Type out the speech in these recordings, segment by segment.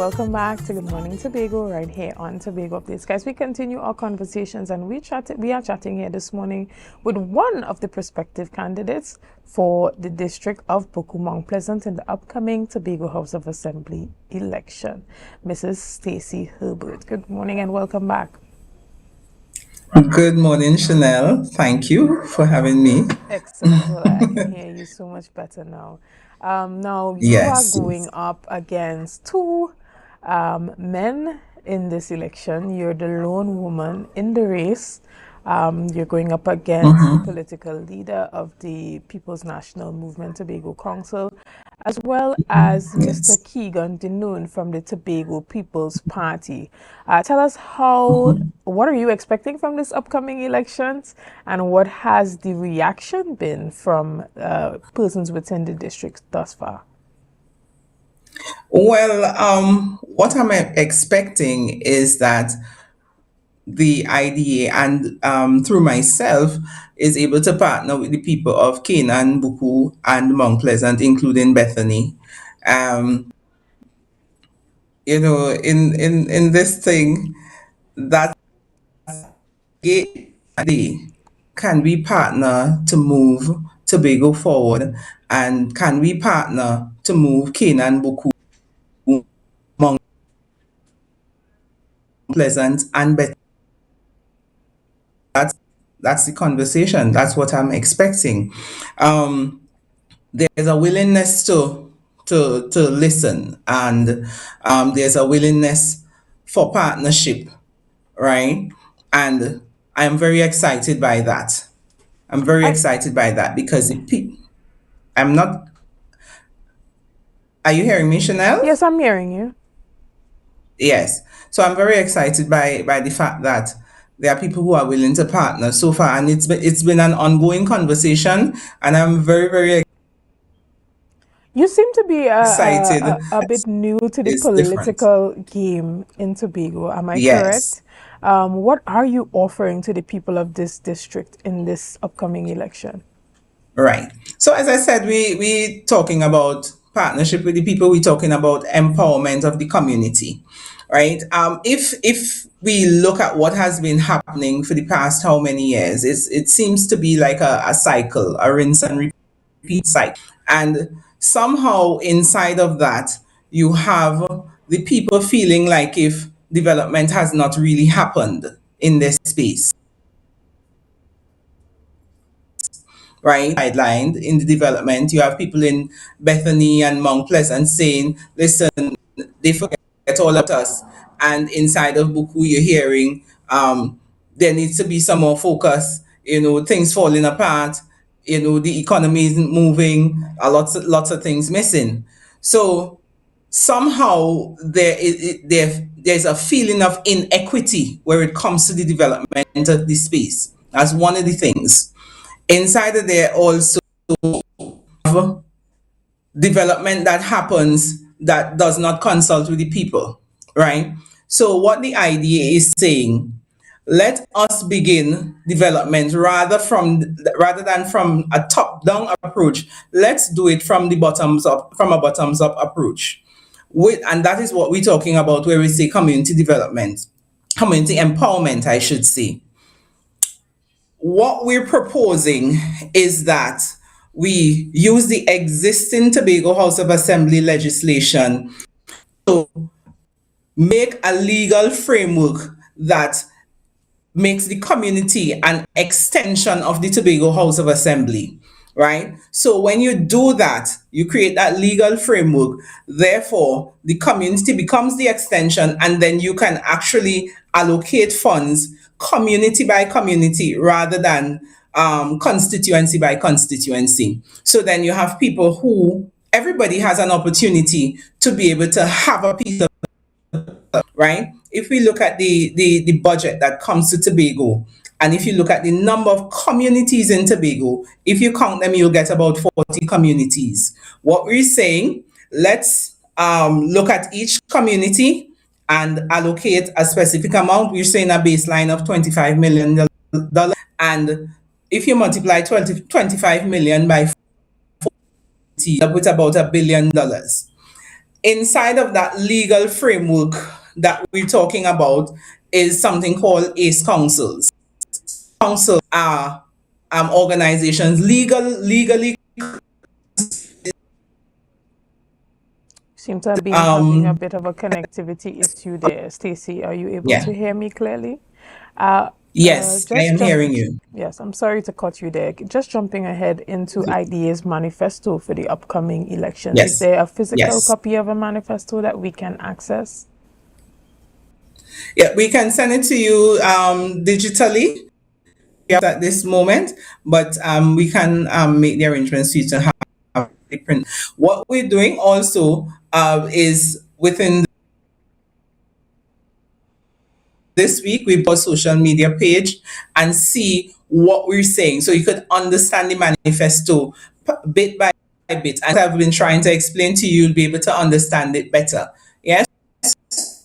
welcome back to Good Morning Tobago right here on Tobago Updates. Guys, we continue our conversations and we are chatting here this morning with one of the prospective candidates for the district of Boku Mount Pleasant in the upcoming Tobago House of Assembly election, Mrs. Stacy Herbert. Good morning and welcome back. Good morning, Shenell. Thank you for having me. Excellent. Well, I can hear you so much better now. Now you are Yes. going up against two men in this election. You're the lone woman in the race. You're going up against the political leader of the People's National Movement Tobago Council, as well as Mr. Yes. Keegan Denoon from the Tobago People's Party. Tell us what are you expecting from this upcoming elections, and what has the reaction been from persons within the district thus far? Well, what I'm expecting is that the IDA and through myself is able to partner with the people of Canaan, Buku, and Mount Pleasant, including Bethany. Um, in this thing, that day, can we partner to move Tobago forward, and can we partner to move Canaan, Buku, Mount Pleasant, and Bethany? That's the conversation. That's what I'm expecting. Um, there's a willingness to listen, and there's a willingness for partnership, right? And I'm very excited by that. I'm very I excited by that because I'm not. Are you hearing me, Chanel? Yes, I'm hearing you. Yes. So I'm very excited by the fact that there are people who are willing to partner so far, and it's been an ongoing conversation, and I'm very You seem to be excited. a bit new to the It's different. political game in Tobago. Am I Yes. correct? What are you offering to the people of this district in this upcoming election? Right. So as I said, we talking about partnership with the people. We're talking about empowerment of the community, right? If we look at what has been happening for the past how many years, it seems to be like a cycle, a rinse and repeat cycle, and somehow inside of that you have the people feeling like if development has not really happened in this space, right? Sidelined in the development. You have people in Bethany and Mount Pleasant saying, listen, they forget all about us. And inside of Buku, you're hearing there needs to be some more focus, things falling apart, the economy isn't moving, lots of things missing. So somehow there's a feeling of inequity where it comes to the development of this space. That's one of the things. Inside of there also have development that happens that does not consult with the people, right? So what the idea is saying, let us begin development rather than from a top down approach. Let's do it from the bottoms up, from a bottoms up approach. And that is what we're talking about where we say community development, community empowerment, I should say. What we're proposing is that we use the existing Tobago House of Assembly legislation to make a legal framework that makes the community an extension of the Tobago House of Assembly, right? So when you do that, you create that legal framework. Therefore, the community becomes the extension, and then you can actually allocate funds community by community rather than constituency by constituency. So then you have people who everybody has an opportunity to be able to have a piece of, right? If we look at the budget that comes to Tobago, and if you look at the number of communities in Tobago, if you count them, you'll get about 40 communities. What we're saying, let's look at each community and allocate a specific amount. We're saying a baseline of $25 million. And if you multiply 25 million by 40, up with about $1 billion. Inside of that legal framework that we're talking about is something called ACE councils. Councils are organizations legally Seem to have been having a um bit of a connectivity issue there. Stacy, are you able yeah. to hear me clearly? Uh, Yes, I just am jump. hearing you. Yes, I'm sorry to cut you there. Just jumping ahead into IDA's manifesto for the upcoming elections. Is Yes. there a physical Yes. copy of a manifesto that we can access? Yeah, we can send it to you digitally at this moment, but we can make the arrangements for you to have the print. What we're doing also is within this week, we put a social media page and see what we're saying so you could understand the manifesto bit by bit. And I've been trying to explain to you, you'll be able to understand it better. Yes,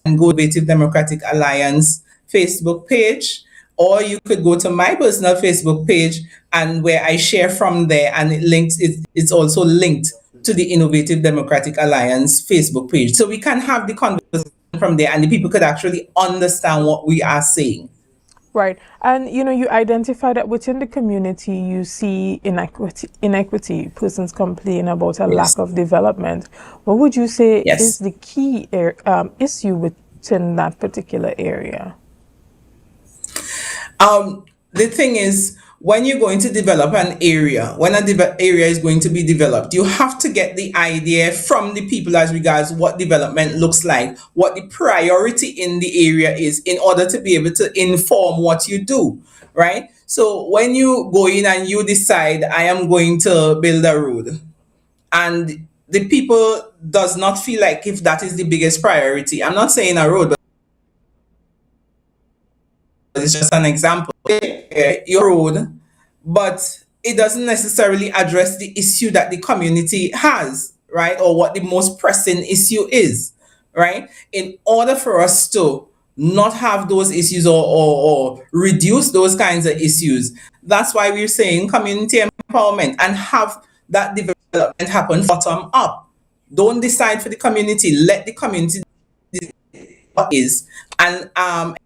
and go to Innovative Democratic Alliance Facebook page, or you could go to my personal Facebook page and where I share from there, and it's also linked to the Innovative Democratic Alliance Facebook page. So we can have the conversation from there and the people could actually understand what we are saying. Right. And you identify that within the community you see inequity, persons complain about a lack Yes. of development. What would you say is Yes. the key issue within that particular area? The thing is, when you're going to develop an area, when area is going to be developed, you have to get the idea from the people as regards what development looks like, what the priority in the area is, in order to be able to inform what you do, right? So when you go in and you decide, I am going to build a road, and the people does not feel like if that is the biggest priority. I'm not saying a road, but it's just an example. Your road, but it doesn't necessarily address the issue that the community has, right? Or what the most pressing issue is, right? In order for us to not have those issues, or reduce those kinds of issues, that's why we're saying community empowerment and have that development happen bottom up. Don't decide for the community, let the community what is, and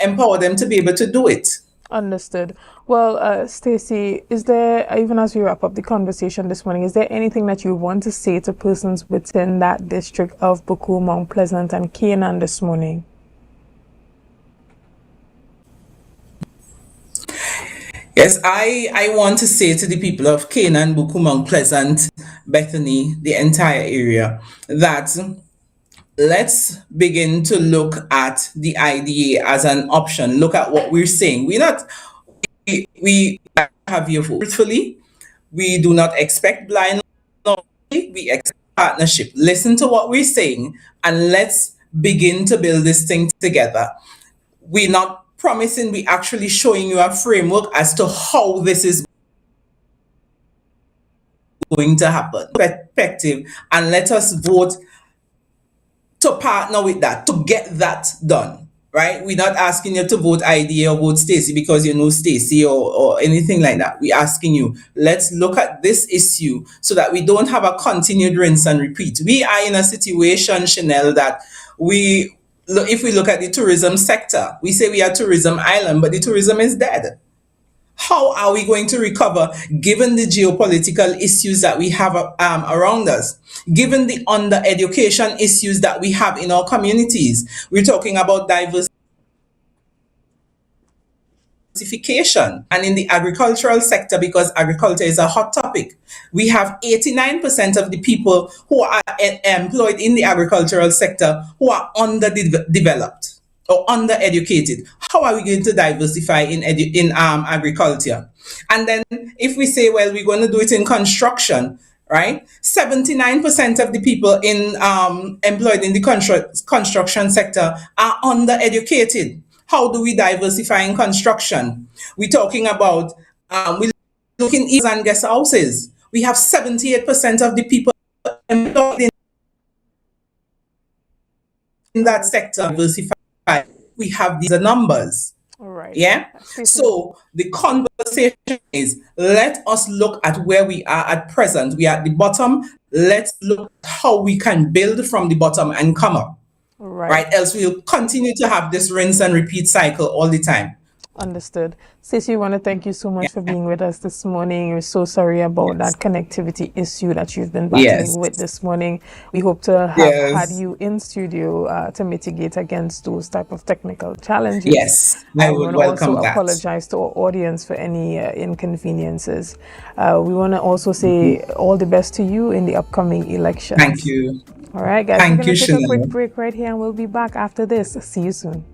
empower them to be able to do it. Understood. Well, Stacy, is there, even as we wrap up the conversation this morning, is there anything that you want to say to persons within that district of Buku, Mount Pleasant, and Canaan this morning? Yes, I want to say to the people of Canaan, Buku, Mount Pleasant, Bethany, the entire area, that let's begin to look at the IDA as an option. Look at what we're saying. We have your vote. Truthfully, we do not expect blind loyalty, we expect partnership. Listen to what we're saying and let's begin to build this thing together. We're not promising, we're actually showing you a framework as to how this is going to happen. Perspective, and let us vote to partner with that, to get that done. Right? We're not asking you to vote IDA or vote Stacy because you know Stacy, or anything like that. We're asking you, let's look at this issue so that we don't have a continued rinse and repeat. We are in a situation, Shenell, that if we look at the tourism sector, we say we are tourism island, but the tourism is dead. How are we going to recover given the geopolitical issues that we have around us, given the under education issues that we have in our communities? We're talking about diversification, and in the agricultural sector, because agriculture is a hot topic, we have 89% of the people who are employed in the agricultural sector who are underdeveloped or undereducated. How are we going to diversify in agriculture? And then if we say, well, we're going to do it in construction, right? 79% of the people employed in the construction sector are undereducated. How do we diversify in construction? We're talking about we look in and guest houses. We have 78% of the people employed in that sector diversify. We have these numbers. All right. Right. Yeah. Stacey. So the conversation is, let us look at where we are at present. We are at the bottom. Let's look at how we can build from the bottom and come up. Right. Right? Else we'll continue to have this rinse and repeat cycle all the time. Understood. Stacey, we want to thank you so Yeah. much for being with us this morning. We're so sorry about Yes. that connectivity issue that you've been battling Yes. with this morning. We hope to have had Yes. you in studio to mitigate against those type of technical challenges. Yes. I We would want to also welcome that. apologize to our audience for any inconveniences. We want to also say all the best to you in the upcoming Thank elections. you. All right, guys, we're Thank going you, to take a quick Shenell. break right here and we'll be back after this. See you soon.